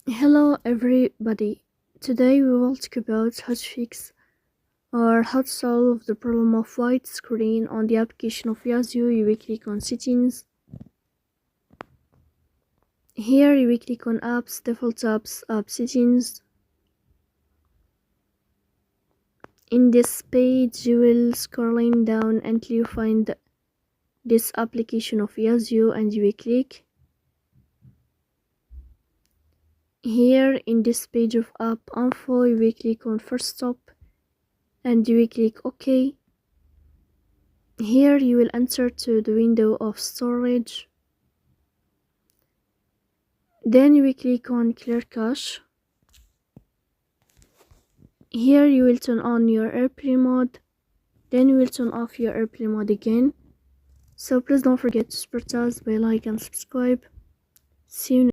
Hello everybody. Today we will talk about how to fix or how to solve the problem of white screen on the application of Yazio. You will click on settings. Here you will click on apps, default apps, app settings. In this page you will scrolling down until you find this application of Yazio and you will click. Here in this page of app info you will click on first stop and you will click OK. Here you will enter to the window of storage. Then you will click on clear cache. Here you will turn on your airplane mode. Then you will turn off your airplane mode again. So please don't forget to support us by like and subscribe. See you next time.